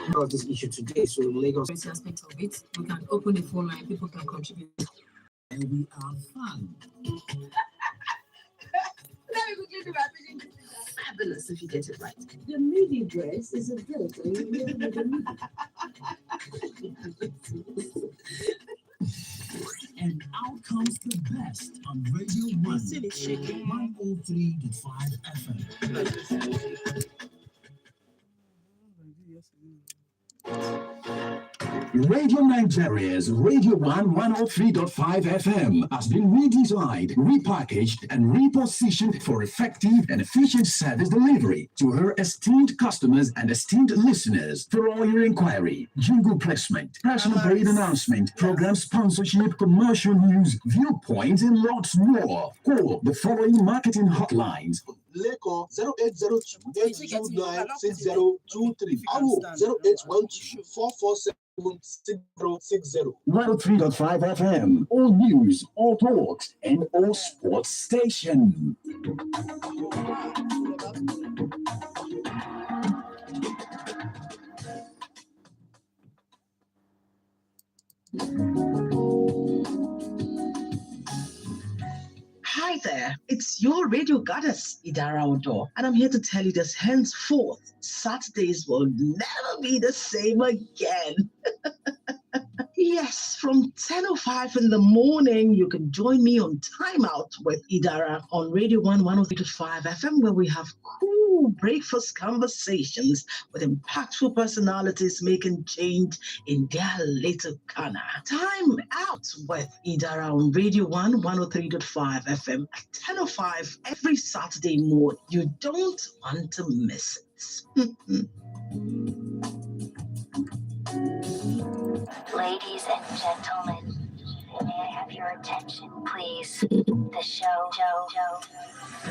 About this issue today. So Lagos aspect of it, we can open the phone line. People can contribute. And we are fun. Let me quickly do my vision. Fabulous if you get it right. The movie dress is a dress. Are you really with me? And out comes the best on Radio 1. 103.5 FM. Radio Nigeria's Radio 1 103.5 FM has been redesigned, repackaged, and repositioned for effective and efficient service delivery to her esteemed customers and esteemed listeners. For all your inquiry, jingle placement, personal paid announcement, program sponsorship, commercial news, viewpoints, and lots more. Call the following marketing hotlines. Leko 0802 829 6023. Awo 0812 447 6060. 103.5 FM. All news, all talks, and all sports station. Hi there, it's your radio goddess, Idara Odo, and I'm here to tell you that henceforth, Saturdays will never be the same again. Yes, from 10:05 in the morning, you can join me on Time Out with Idara on Radio 1 103.5 FM, where we have cool breakfast conversations with impactful personalities making change in their little corner. Time Out with Idara on Radio 1 103.5 FM at 10:05 every Saturday morning. You don't want to miss it. Ladies and gentlemen, may I have your attention, please? The show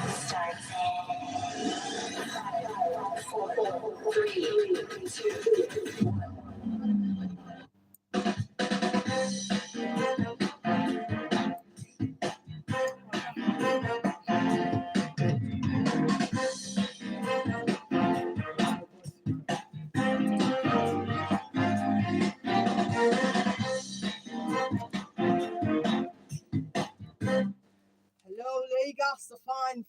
starts in 5, 4, 3, 2, 1. Lagos, a fine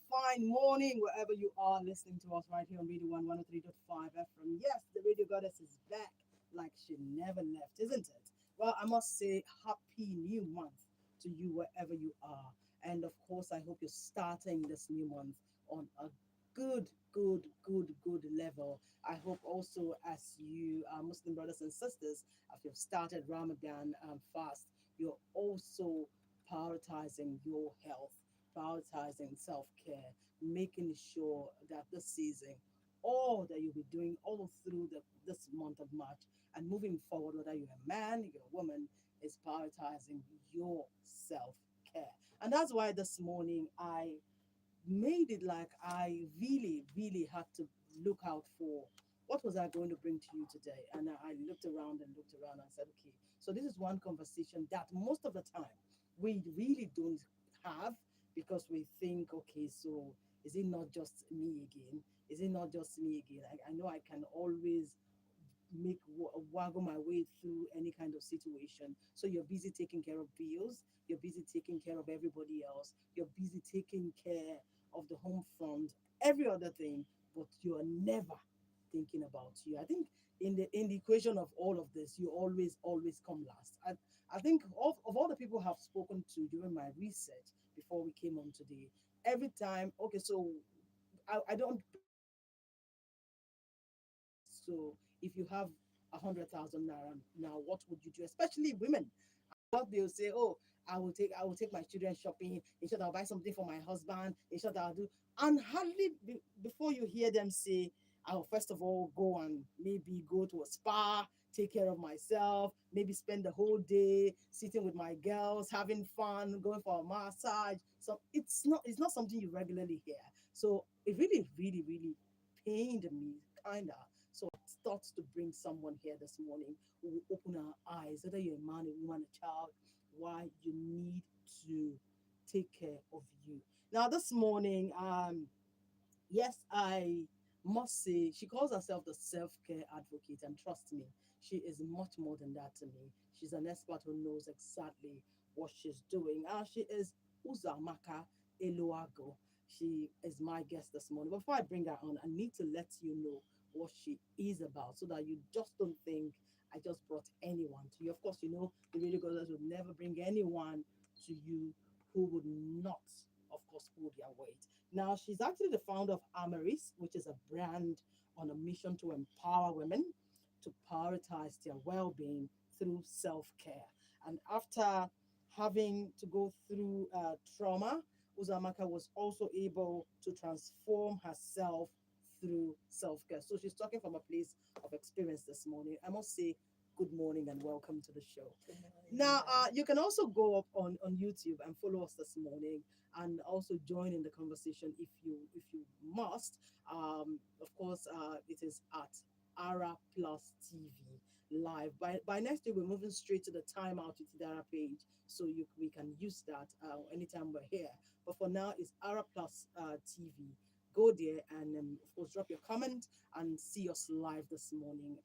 morning wherever you are listening to us right here on Radio 1 103.5 FM. Yes, the Radio Goddess is back like she never left, isn't it? Well, I must say happy new month to you wherever you are. And of course, I hope you're starting this new month on a good level. I hope also as you Muslim brothers and sisters, as you've started Ramadan fast, you're also prioritizing your health, prioritizing self-care, making sure that this season, all that you'll be doing all through this month of March and moving forward, whether you're a man, you're a woman, is prioritizing your self-care. And that's why this morning I made it like I really had to look out for what was I going to bring to you today. And I looked around and said, okay, so this is one conversation that most of the time we really don't have, because we think, okay, so is it not just me again? Is it not just me again? I know I can always waggle my way through any kind of situation. So you're busy taking care of bills, you're busy taking care of everybody else, you're busy taking care of the home front, every other thing, but you're never thinking about you. I think in the equation of all of this, you always come last. I think of all the people I've spoken to during my research before we came on today, every time, okay, so I don't. So if you have 100,000 naira now, what would you do? Especially women, what they'll say, oh, I will take my children shopping. In short, I'll buy something for my husband. In short, I'll do. And hardly before you hear them say, I'll first of all go and maybe go to a spa, take care of myself, maybe spend the whole day sitting with my girls, having fun, going for a massage. So it's not something you regularly hear. So it really pained me, kinda. So I thought to bring someone here this morning who will open our eyes, whether you're a man, a woman, a child, why you need to take care of you. Now this morning, yes, I Must say, she calls herself the self-care advocate, and trust me, she is much more than that to me. She's an expert who knows exactly what she's doing. She is Uzamaka Eluago. She is my guest this morning. Before I bring her on, I need to let you know what she is about so that you just don't think I just brought anyone to you. Of course, you know the Radio Goddess would never bring anyone to you who would not, of course, pull their weight. Now, she's actually the founder of Amaris, which is a brand on a mission to empower women to prioritize their well being through self care. And after having to go through trauma, Uzamaka was also able to transform herself through self care. So she's talking from a place of experience this morning. I must say, good morning and welcome to the show. Now, you can also go up on YouTube and follow us this morning, and also join in the conversation if you must. Of course, it is at Ara Plus TV live. By next week, we're moving straight to the Time Out with Idara page, so we can use that anytime we're here. But for now, it's Ara Plus TV. Go there and of course drop your comment and see us live this morning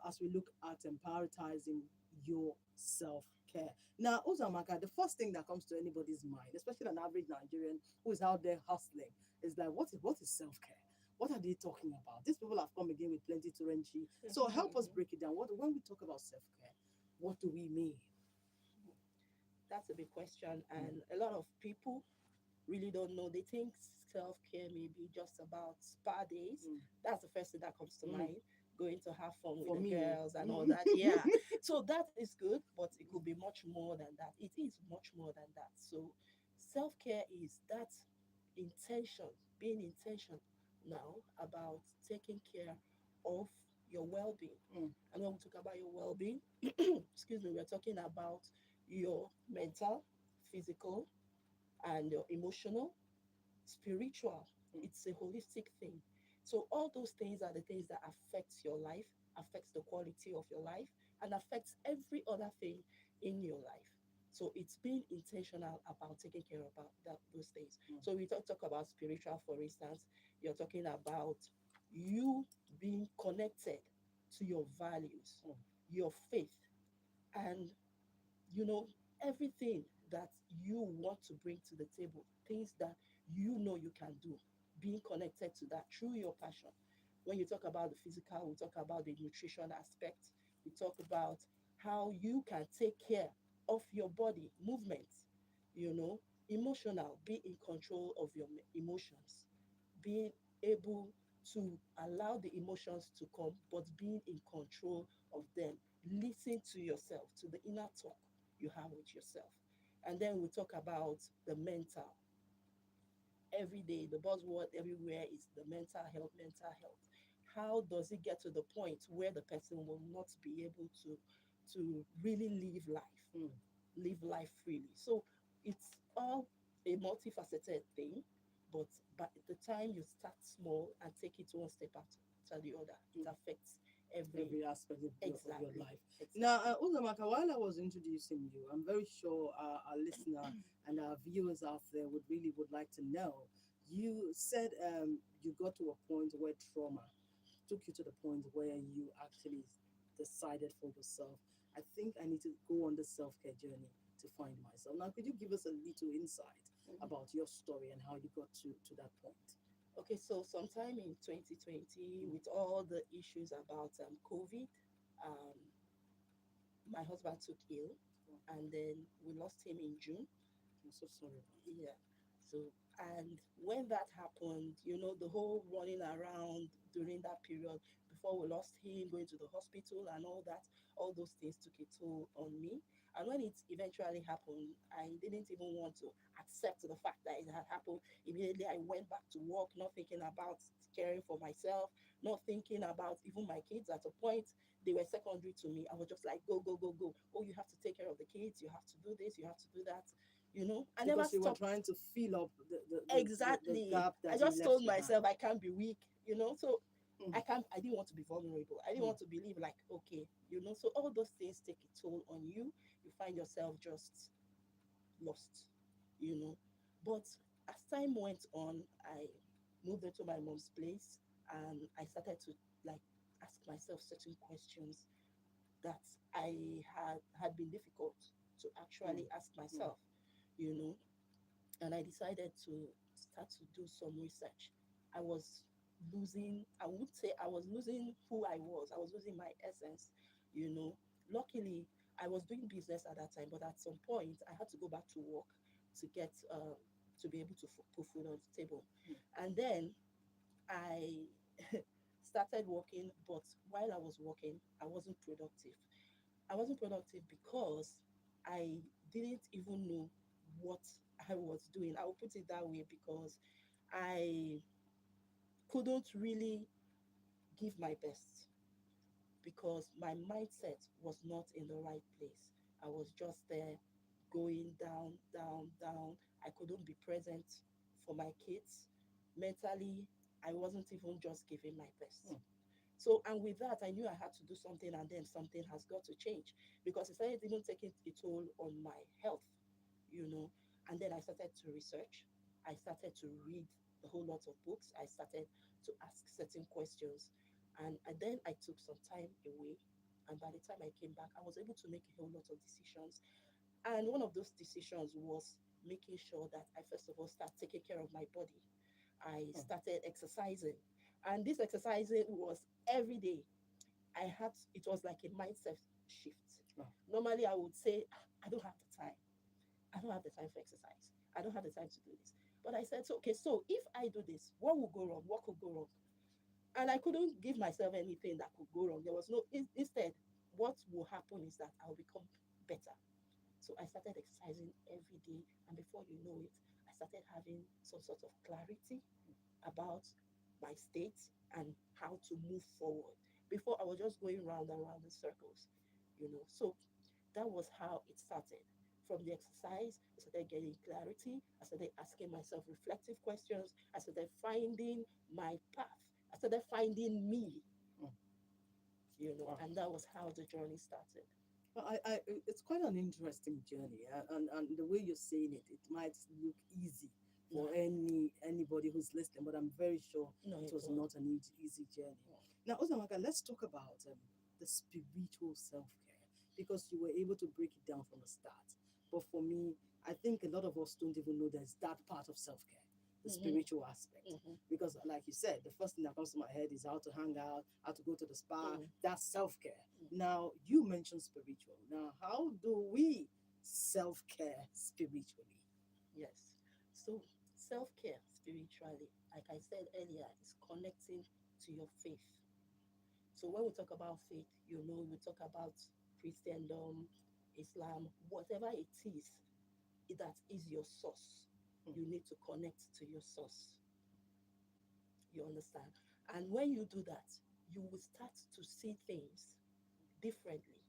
as we look at prioritizing your self care. Now, Uzamaka, the first thing that comes to anybody's mind, especially an average Nigerian who is out there hustling, is like, what is self care? What are they talking about? These people have come again with plenty to renchi. So help us break it down. When we talk about self care, what do we mean? That's a big question, and a lot of people really don't know. They think self care may be just about spa days. Mm. That's the first thing that comes to Mm. mind. Going to have fun with For the me. girls and all Mm. that. Yeah. So that is good, but it could be much more than that. It is much more than that. So self care is that intention, being intentional now about taking care of your well being. Mm. And when we talk about your well being, excuse me, we're talking about your mental, physical, and your emotional, spiritual. Mm. It's a holistic thing. So all those things are the things that affects your life, affects the quality of your life, and affects every other thing in your life. So it's being intentional about taking care about those things. Mm. So we talk about spiritual, for instance. You're talking about you being connected to your values, Mm. your faith, and you know, everything that you want to bring to the table, things that you know you can do, being connected to that through your passion. When you talk about the physical, we talk about the nutrition aspect, we talk about how you can take care of your body, movements, you know, emotional, be in control of your emotions, being able to allow the emotions to come, but being in control of them. Listen to yourself, to the inner talk you have with yourself. And then we talk about the mental. Every day, the buzzword everywhere is the mental health, mental health. How does it get to the point where the person will not be able to really Mm. live life freely? So it's all a multifaceted thing, but by the time you start small and take it one step after the other, it affects every Every aspect of exactly. your life. Exactly. Now, Uzamaka, while I was introducing you, I'm very sure our listener and our viewers out there would like to know. You said you got to a point where trauma took you to the point where you actually decided for yourself, I think I need to go on the self care journey to find myself. Now, could you give us a little insight about your story and how you got to that point? Okay, so sometime in 2020, with all the issues about COVID, um, my husband took ill, and then we lost him in June. I'm so sorry about that. Yeah. So, and when that happened, you know, the whole running around during that period before we lost him, going to the hospital and all that, all those things took a toll on me. And when it eventually happened, I didn't even want to accept the fact that it had happened. Immediately, I went back to work, not thinking about caring for myself, not thinking about even my kids. At a point, they were secondary to me. I was just like, go, go, go, go. Oh, you have to take care of the kids. You have to do this. You have to do that. You know, I never Because you were stopped. trying to fill up the Exactly. gap I that you just left told behind. myself I can't be weak, you know. So Mm. I didn't want to be vulnerable. I didn't Mm. want to believe like, okay, you know. So all those things take a toll on you. You find yourself just lost, you know. But as time went on, I moved into my mom's place and I started to like ask myself certain questions that I had been difficult to actually ask myself, you know, and I decided to start to do some research. I was I would say I was losing who I was losing my essence, you know. Luckily, I was doing business at that time, but at some point, I had to go back to work to get, to be able to put food on the table. And then I started working, but while I was working, I wasn't productive. I wasn't productive because I didn't even know what I was doing. I will put it that way because I couldn't really give my best because my mindset was not in the right place. I was just there going down, down, down. I couldn't be present for my kids. Mentally, I wasn't even just giving my best. So, and with that, I knew I had to do something, and then something has got to change because it started even taking a toll on my health, you know. And then I started to research, I started to read a whole lot of books, I started to ask certain questions, and then I took some time away. And by the time I came back, I was able to make a whole lot of decisions. And one of those decisions was making sure that I first of all start taking care of my body. I started exercising. And this exercising was every day. It was like a mindset shift. Wow. Normally, I would say, "Ah, I don't have the time. I don't have the time for exercise. I don't have the time to do this." But I said, so, okay, so if I do this, what will go wrong? What could go wrong? And I couldn't give myself anything that could go wrong. There was no, instead, what will happen is that I'll become better. So I started exercising every day. And before you know it, I started having some sort of clarity about my state and how to move forward. Before I was just going round and round in circles, you know. So that was how it started. From the exercise, I started getting clarity. I started asking myself reflective questions. I started finding my path. I started finding me, Mm. you know, Wow. and that was how the journey started. Well, it's quite an interesting journey, and the way you're saying it, it might look easy No, for anybody who's listening, but I'm very sure no, it it was was. not an easy journey. Now, Ozamaka, let's talk about the spiritual self care because you were able to break it down from the start. But for me, I think a lot of us don't even know there's that part of self care, the Mhm, spiritual aspect. mhm, Because, like you said, the first thing that comes to my head is how to hang out, how to go to the spa. mhm, That's self care. mhm. Now, you mentioned spiritual. Now, how do we self care spiritually? Yes. So self care spiritually, like I said earlier, is connecting to your faith. So when we talk about faith, you know, we talk about Christendom, Islam, whatever it is that is your source. Hmm. You need to connect to your source. You understand? And when you do that, you will start to see things differently.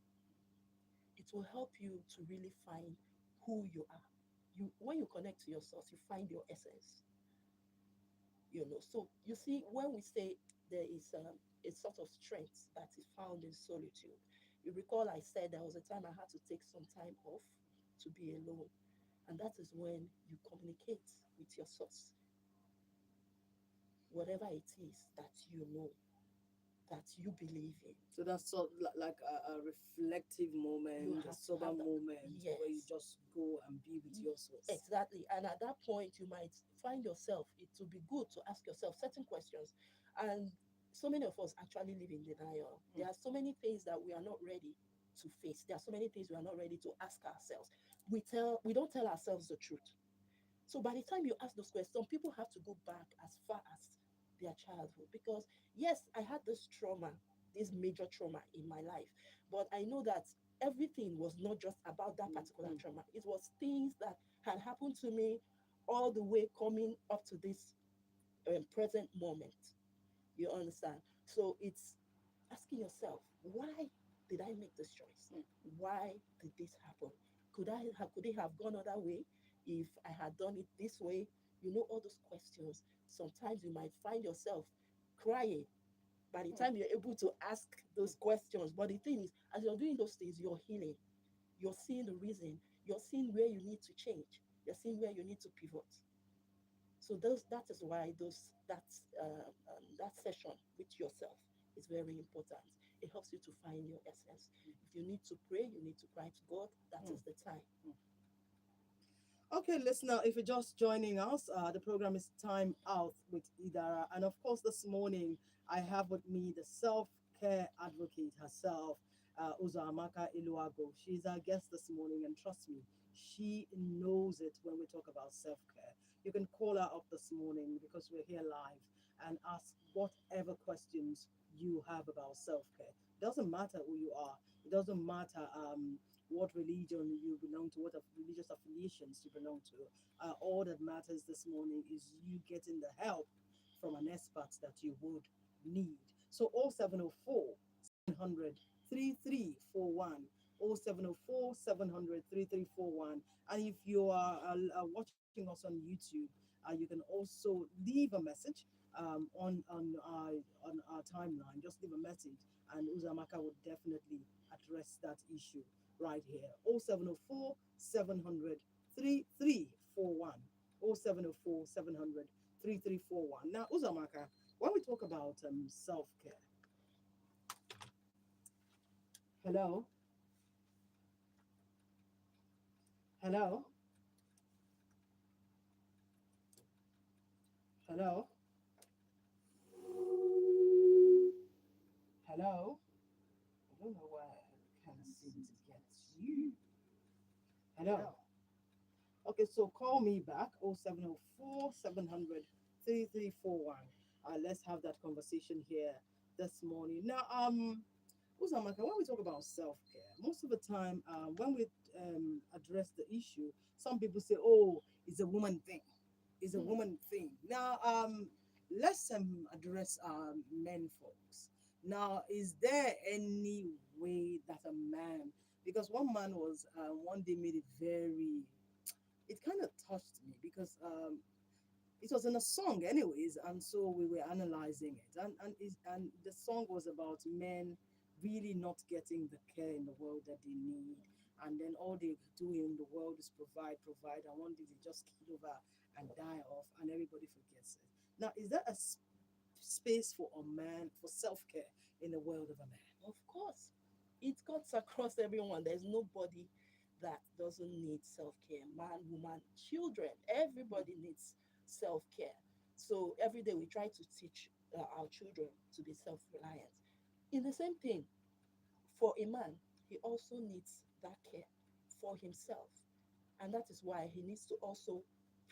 It will help you to really find who you are. When you connect to your source, you find your essence. You know, so you see, when we say there is a sort of strength that is found in solitude, you recall I said there was a time I had to take some time off to be alone, and that is when you communicate with your source, whatever it is that you know, that you believe in. So that's sort like a reflective You moment, a have to sober have that. moment where you Yes. just go and be with your source. Exactly. And at that point, you might find yourself, it will be good to ask yourself certain questions. And so many of us actually live in denial. There are so many things that we are not ready to face. There are so many things we are not ready to ask ourselves. We don't tell ourselves the truth. So by the time you ask those questions, some people have to go back as far as their childhood because yes, I had this trauma, this major trauma in my life, but I know that everything was not just about that particular Mm. trauma. It was things that had happened to me all the way coming up to this present moment. You understand? So it's asking yourself, why did I make this choice? Why did this happen? Could it have gone other way if I had done it this way? You know, all those questions. Sometimes you might find yourself crying by the time you're able to ask those questions. But the thing is, as you're doing those things, you're healing. You're seeing the reason. You're seeing where you need to change. You're seeing where you need to pivot. So that is why that session with yourself is very important. It helps you to find your essence. If you need to pray, you need to cry to God. That Mm. is the time. Okay, listener, if you're just joining us, the program is Time Out with Idara. And of course, this morning, I have with me the self care advocate herself, Uzamaka Iluago. She's our guest this morning, and trust me, she knows it when we talk about self care. You can call her up this morning because we're here live and ask whatever questions you have about self care. Doesn't matter who you are, it doesn't matter what religion you belong to, what religious affiliations you belong to. All that matters this morning is you getting the help from an expert that you would need. So 0704 700 3341. 0704 700 3341. And if you are watching us on YouTube, you can also leave a message on our timeline. Just leave a message, and Uzamaka would definitely address that issue right here. 0704 700 3341. 0704 700 3341. Now, Uzamaka, when we talk about self care, hello, hello, hello, hello. I don't know why I can't seem to get you. Hello. Okay, so call me back 0704 700 3341. Let's have that conversation here this morning. Now, Uzamaka, when we talk about self care, most of the time, when we address the issue, some people say, "Oh, it's a woman thing. It's a Hmm. woman thing." Now, let's address men, folks. Now, is there any way that a man, because one man was one day made it very, it kind of touched me because it was in a song anyways, and so we were analyzing it, and the song was about men really not getting the care in the world that they need, and then all they do in the world is provide, and one day they just kill over and die off, and everybody forgets it. Now, is there a space for a man for self-care in the world of a man? Of course, it cuts across everyone. There's nobody that doesn't need self care. Man, woman, children, everybody needs self care. So every day we try to teach our children to be self reliant. In the same thing, for a man, he also needs that care for himself. And that is why he needs to also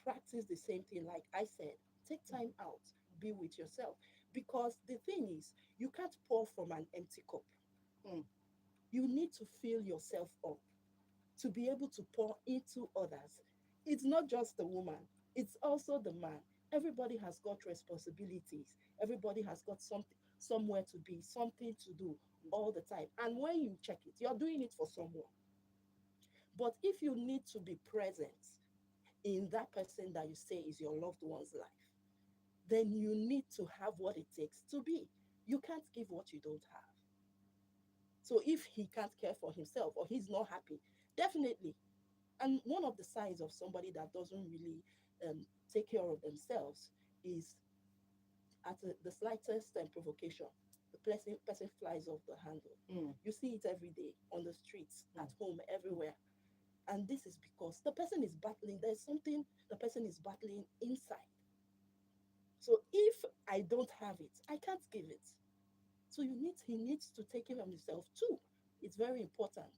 practice the same thing. Like I said, take time out, be with yourself. Because the thing is, you can't pour from an empty cup. Mm. You need to fill yourself up to be able to pour into others. It's not just the woman, it's also the man. Everybody has got responsibilities. Everybody has got something, somewhere to be, something to do all the time. And when you check it, you're doing it for someone. But if you need to be present in that person that you say is your loved one's life, then you need to have what it takes to be. You can't give what you don't have. So if he can't care for himself or he's not happy, definitely. And one of the signs of somebody that doesn't really take care of themselves is at the slightest provocation, the person flies off the handle. Mm. You see it every day on the streets, Mm. at home, everywhere. And this is because the person is battling, there's something the person is battling inside. So if I don't have it, I can't give it. So he needs to take care of himself too. It's very important.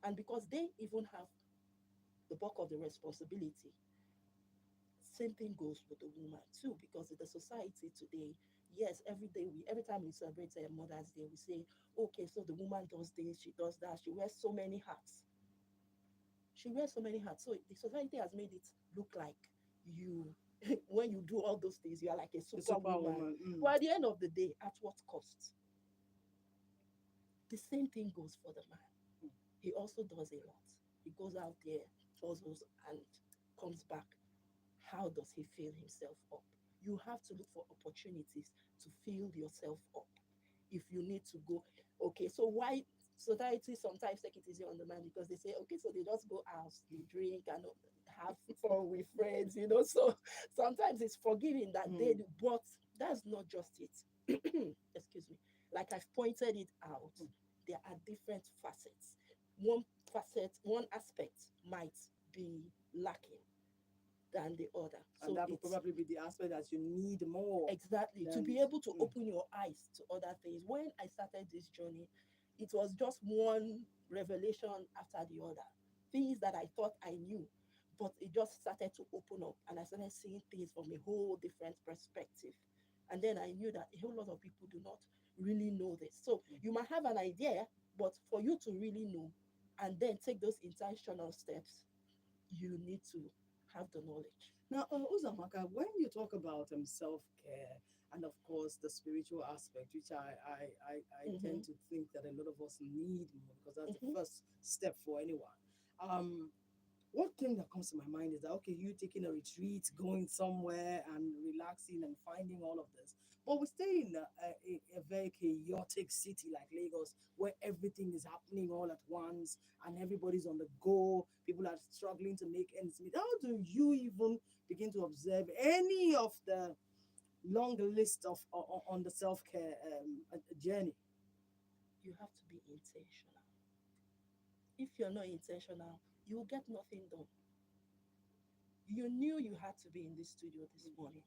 And because they even have the bulk of the responsibility, same thing goes with the woman too. Because in the society today, yes, every time we celebrate Mother's Day, we say, okay, so the woman does this, she does that, she wears so many hats. She wears so many hats. So the society has made it look like you when you do all those things, you are like a The superwoman. superwoman. Mm. But at the end of the day, at what cost? The same thing goes for the man. He also does a lot. He goes out there, hustles, and comes back. How does he fill himself up? You have to look for opportunities to fill yourself up. If you need to go, okay, so why society sometimes take it easy on the man because they say, okay, so they just go out, they drink and have fun with friends, you know. So sometimes it's forgiving that they Mm. do, but that's not just it. Excuse me. Like I've pointed it out, Mm. there are different facets. One one aspect might be lacking than the other. And So that will it's probably be the aspect that you need more exactly to than. be able to Mm. open your eyes to other things. When I started this journey, it was just one revelation after the other. Things that I thought I knew, but it just started to open up and I started seeing things from a whole different perspective. And then I knew that a whole lot of people do not really know this. So Mm. you might have an idea, but for you to really know and then take those intentional steps, you need to have the knowledge. Now, Uzamaka, when you talk about self care and of course the spiritual aspect, which I Mm-hmm, tend to think that a lot of us need more because that's the mm-hmm, first step for anyone. Um, one thing that comes to my mind is that okay, you taking a retreat, going somewhere and relaxing and finding all of this, but we stay in a very chaotic city like Lagos, where everything is happening all at once and everybody's on the go. People are struggling to make ends meet. How do you even begin to observe any of the long list of on the self care journey? you have to be intentional. If you're not intentional, you will get nothing done. You knew you had to be in this studio this morning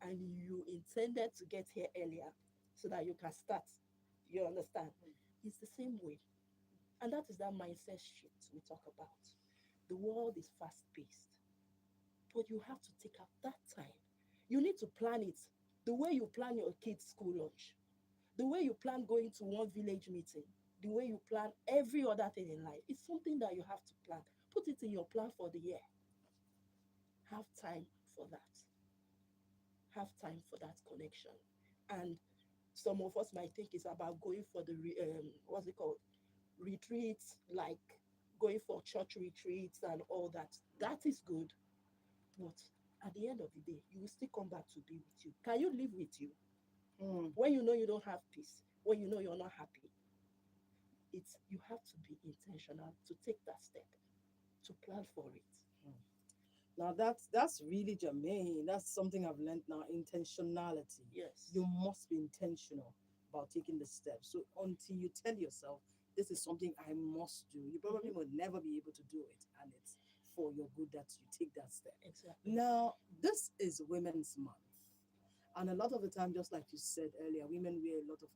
and you intended to get here earlier so that you can start. You understand? It's the same way. And that is that mindset shift we talk about. The world is fast paced, but you have to take out that time. You need to plan it the way you plan your kids' school lunch, the way you plan going to one village meeting, the way you plan every other thing in life. It's something that you have to plan. Put it in your plan for the year. Have time for that. Have time for that connection. And some of us might think it's about going for the what's it called, retreats, like going for church retreats and all that. That is good, but at the end of the day, you will still come back to be with you. Can you live with you Mm. when you know you don't have peace, when you know you're not happy? It's you have to be intentional to take that step, to plan for it. Now that's really germane. That's something I've learned now. Intentionality. Yes. You must be intentional about taking the steps. So until you tell yourself this is something I must do, you probably Mhm. will never be able to do it, and it's for your good that you take that step. Exactly. Now this is Women's Month, and a lot of the time, just like you said earlier, women wear a lot of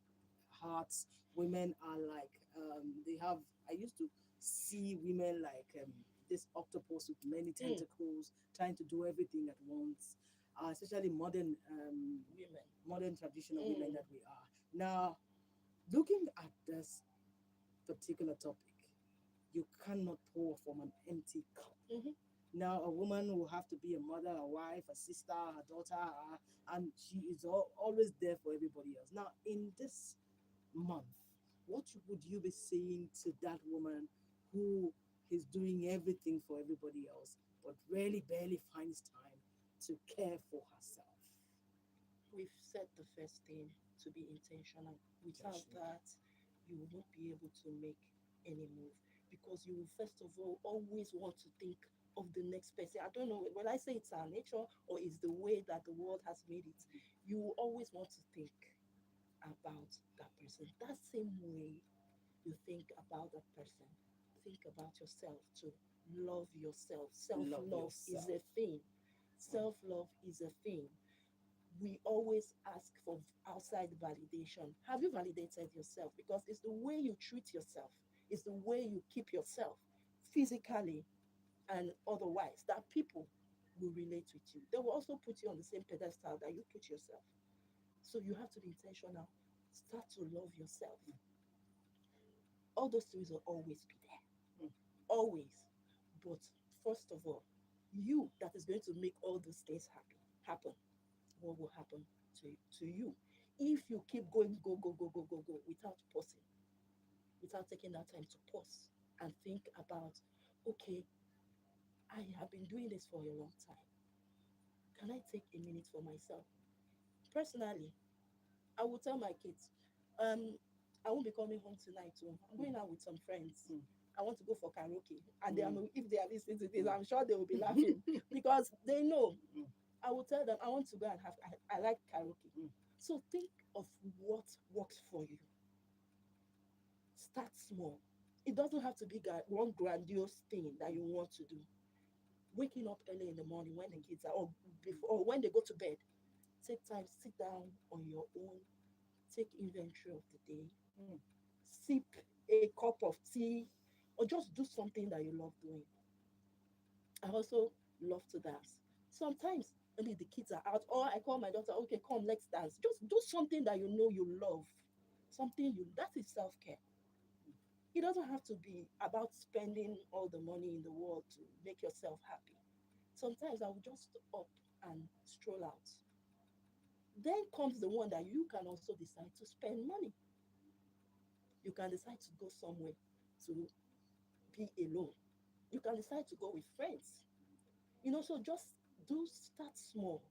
hats. Women are like they have. I used to see women like this octopus with many Mm, tentacles, trying to do everything at once. Especially women. modern traditional women Mm, that we are now. Looking at this particular topic, you cannot pour from an empty cup. mhm. Now, a woman will have to be a mother, a wife, a sister, a daughter, and she is always there for everybody else. Now, in this month, what would you be saying to that woman who is doing everything for everybody else, but really barely finds time to care for herself? We've said the first thing, to be intentional. Without Intentional. that, you will not be able to make any move because you will first of all always want to think of the next person. I don't know when I say it's our nature or it's the way that the world has made it. You will always want to think about that person. That same way you think about that person, think about yourself too. Love yourself. Self Love love is yourself. a thing. Self love is a thing. We always ask for outside validation. Have you validated yourself? Because it's the way you treat yourself, it's the way you keep yourself physically and otherwise that people will relate with you. They will also put you on the same pedestal that you put yourself. So you have to be intentional. Start to love yourself. All those things will always be there. Mm. Always. But first of all, you that is going to make all those things happen. What will happen to you if you keep going, go without pausing, without taking that time to pause and think about, okay, I have been doing this for a long time. Can I take a minute for myself? Personally, I will tell my kids, I won't be coming home tonight. Oh. I'm going out with some friends. Mm. I want to go for karaoke. And they are, Mm. if they are listening to this, Mm. I'm sure they will be laughing because they know. Mm. I will tell them, I want to go and have, I like karaoke. Mm. So think of what works for you. Start small. It doesn't have to be one grandiose thing that you want to do. Waking up early in the morning when the kids are, or before, or when they go to bed, take time, sit down on your own, take inventory of the day, Mm. sip a cup of tea, or just do something that you love doing. I also love to dance. Sometimes maybe the kids are out, or I call my daughter, okay, come, let's dance. Just do something that you know you love. Something you, that is self care. It doesn't have to be about spending all the money in the world to make yourself happy. Sometimes I will just up and stroll out. Then comes the one that you can also decide to spend money. You can decide to go somewhere to be alone. You can decide to go with friends. So just start small,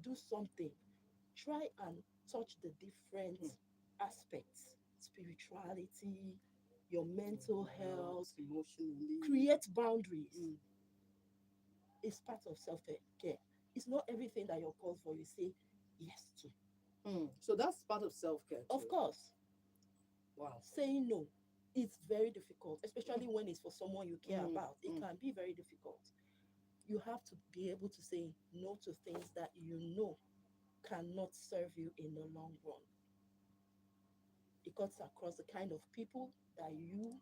do something, try and touch the different Mm. aspects, spirituality, your mental health, Emotionally. create boundaries. Mm. It's part of self care. It's not everything that you're called for, you say yes to. Mm. So that's part of self care too. Of course, Wow. saying no is very difficult, especially when it's for someone you care Mm. about. It Mm. can be very difficult. You have to be able to say no to things that you know cannot serve you in the long run. It cuts across the kind of people that you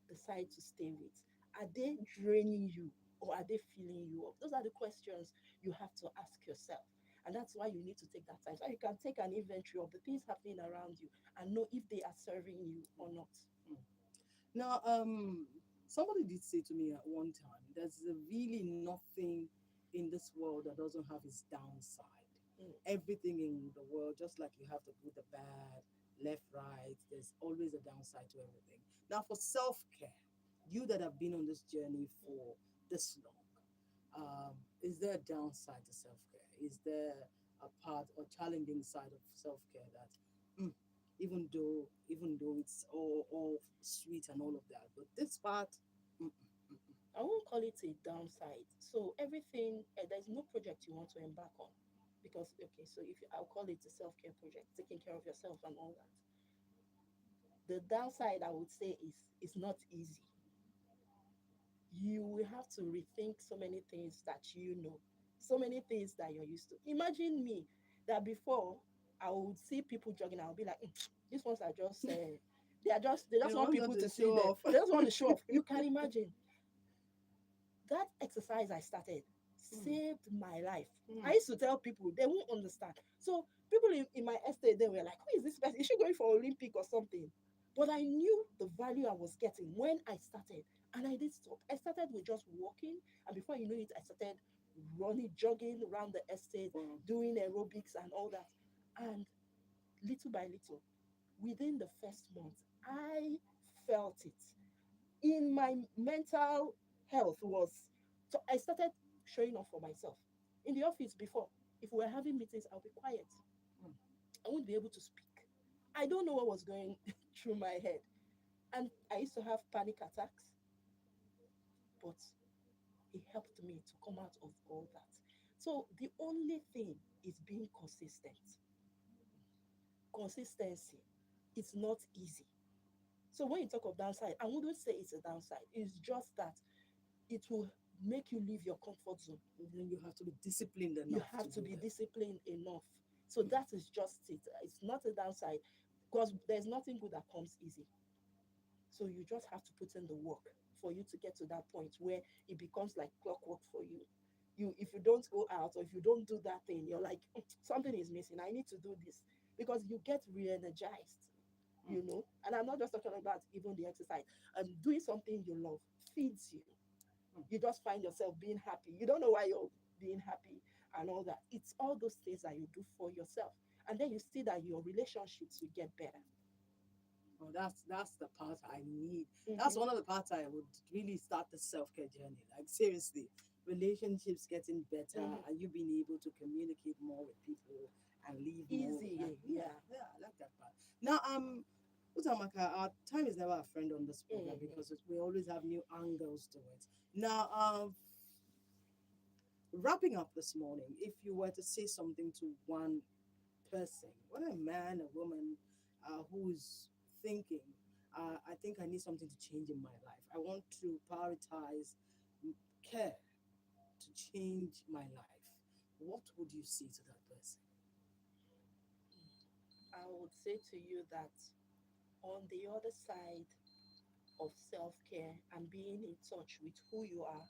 decide to stay with. Are they draining you or are they filling you up? Those are the questions you have to ask yourself. And that's why you need to take that time. So you can take an inventory of the things happening around you and know if they are serving you or not. Now, somebody did say to me at one time, there's really nothing in this world that doesn't have its downside. Mm. Everything in the world, just like you have the good, the bad, left, right, there's always a downside to everything. Now, for self care, you that have been on this journey for this long, is there a downside to self care? Is there a part or challenging side of self care that mm, even though it's all sweet and all of that, but this part, mm, mm, mm, I won't call it a downside. So everything, there's no project you want to embark on. Because, okay, so if you, I'll call it a self care project, taking care of yourself and all that. The downside, I would say, is it's not easy. You will have to rethink so many things that you know, so many things that you're used to. Imagine me that before I would see people jogging, I'll be like, these ones are just, they you just know, want I'm not people to to see show them. off. They just want to show off. You can imagine that exercise I started saved my life. I used to tell people, they won't understand. So people in my estate, they were like, who is this person? Is she going for Olympic or something? But I knew the value I was getting when I started. And I did stop. I started with just walking. And before you know it, I started running, jogging around the estate, Wow. doing aerobics and all that. And little by little, within the first month, I felt it. In my mental health was, so I started showing up for myself. In the office before, if we were having meetings, I'll be quiet. Mm. I won't be able to speak. I don't know what was going through my head. And I used to have panic attacks, but it helped me to come out of all that. So the only thing is being consistent. Consistency. It's not easy. So when you talk of downside, I wouldn't say it's a downside. It's just that it will make you leave your comfort zone. And then you have to be disciplined enough. You have to do be that. disciplined enough. So that is just it. It's not a downside because there's nothing good that comes easy. So you just have to put in the work for you to get to that point where it becomes like clockwork for you. If you don't go out or if you don't do that thing, you're like, something is missing. I need to do this because you get re-energized, And I'm not just talking about even the exercise. Doing something you love feeds you. You just find yourself being happy. You don't know why you're being happy and all that. It's all those things that you do for yourself. And then you see that your relationships will get better. Oh, that's the part I need. Mhm. That's one of the parts I would really start the self care journey. Like seriously, relationships getting better, Mhm. and you being able to communicate more with people and leave more. Easy, And, yeah. yeah, I like that part. Now, Uzamaka, our time is never a friend on this program Mhm. because we always have new angles to it. Now, wrapping up this morning, if you were to say something to one person, whether a man, a woman, who's thinking, I think I need something to change in my life. I want to prioritize care to change my life. What would you say to that person? I would say to you that on the other side of self care and being in touch with who you are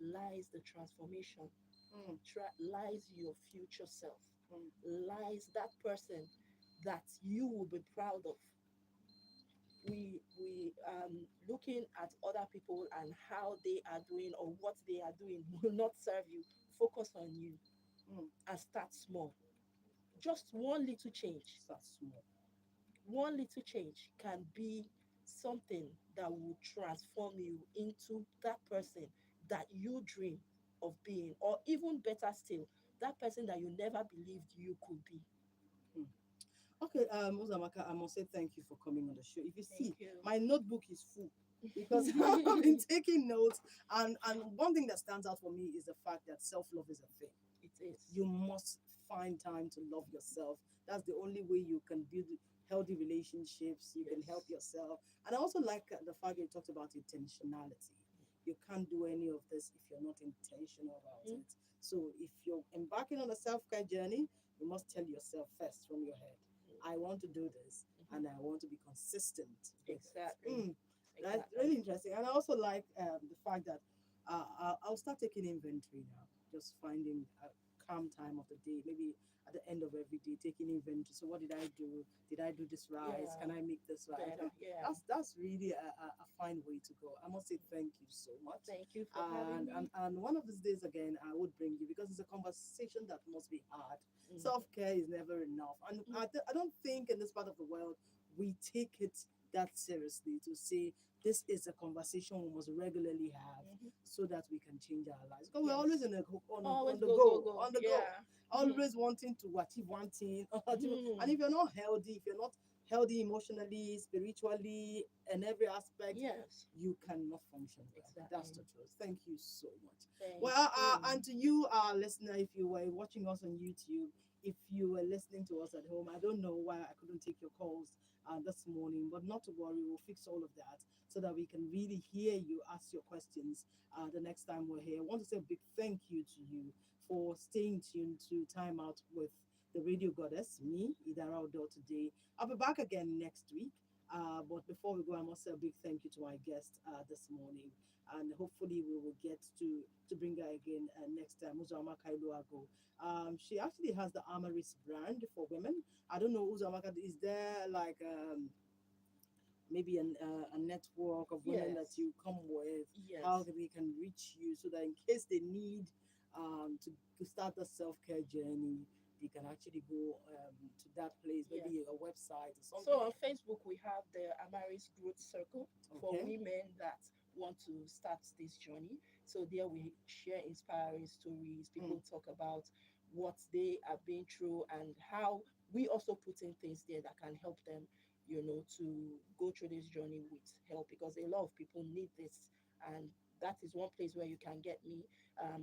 lies the transformation, Mm, lies your future self, mm, lies that person that you will be proud of. We looking at other people and how they are doing or what they are doing will not serve you. Focus on you mm. and start small. Just one little change, Start small. one little change can be something that will transform you into that person that you dream of being, or even better still, that person that you never believed you could be. Mm. Okay, Uzamaka, I must say thank you for coming on the show. If you Thank see, you. my notebook is full because I've been taking notes, and one thing that stands out for me is the fact that self love is a thing. It is. You must find time to love yourself. That's the only way you can build healthy relationships. You can help Yes. yourself. And I also like the fact that you talked about intentionality. You can't do any of this if you're not intentional about Mhm. it. So if you're embarking on a self-care journey, you must tell yourself first from your head, I want to do this Mhm. and I want to be consistent with it. Exactly. That's Exactly. really interesting. And I also like the fact that I'll start taking inventory now, just finding a calm time of the day, maybe at the end of every day, taking inventory. So what did I do? Did I do this right? Yeah. Can I make this right? Better. Yeah. That's really a fine way to go. I must say thank you so much. Thank you for having me. And one of these days again, I would bring you because it's a conversation that must be had. Mm. Self care is never enough, and Mm. I don't think in this part of the world we take it that seriously to say this is a conversation we must regularly have Mhm. so that we can change our lives. Because we're Yes. always Always on the go, go, go, go. on the go, Yeah. Mhm. always wanting to achieve one thing. And Mhm. if you're not healthy, if you're not healthy emotionally, spiritually, and every aspect, Yes. you cannot function well. That's Exactly. the truth. Thank you so much. Thank Well, you. and to you, our listener, if you were watching us on YouTube, if you were listening to us at home, I don't know why I couldn't take your calls this morning, but not to worry, we'll fix all of that so that we can really hear you ask your questions the next time we're here. I want to say a big thank you to you for staying tuned to Time Out with the Radio Goddess, me, Idara Odo, today. I'll be back again next week. But before we go, I must say a big thank you to my guest this morning, and hopefully we will get to bring her again next time. Uzama Kailuago. She actually has the Amaris brand for women. I don't know, Uzamaka, is there like maybe a network of women that Yes. you come with, how Yes. they can reach you so that in case they need to start the self-care journey, they can actually go to that place, Yeah. maybe a website or So something. on Facebook, we have the Amaris Growth Circle for Okay. women that want to start this journey. So there we share inspiring stories. Mm, People talk about what they are being through and how we also put in things there that can help them, to go through this journey with help because a lot of people need this. And that is one place where you can get me.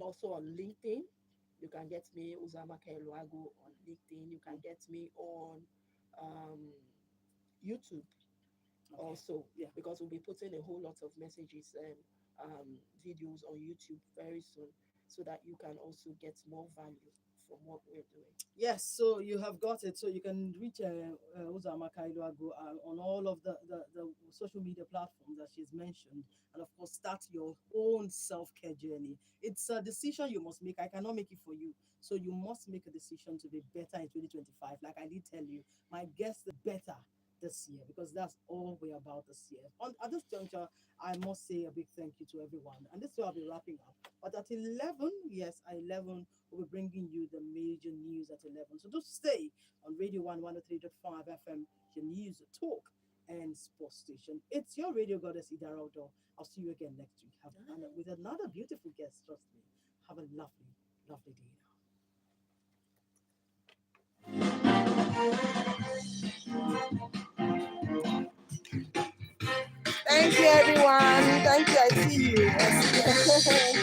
Also on LinkedIn, you can get me Uzama Keluago on LinkedIn. You can mm, get me on um, YouTube okay. also Yeah. because we'll be putting a whole lot of messages and videos on YouTube very soon so that you can also get more value from what we're doing. Yes, so you have got it. So you can reach Uzama Kailuago on all of the social media platforms that she's mentioned. And of course, start your own self care journey. It's a decision you must make. I cannot make it for you. So you must make a decision to be better in 2025. Like I did tell you, my guess the better this year because that's all we're about this year. At this juncture, I must say a big thank you to everyone. And this will I'll be wrapping up. But at 11, yes, at 11, we'll be bringing you the major news at 11. So just stay on Radio 1 103.5 FM, your news, talk, and sports station. It's your radio goddess, Idara Odo. I'll see you again next week with another beautiful guest. Trust me. Have a lovely, lovely day now. Thank you, everyone. Thank you. I see you.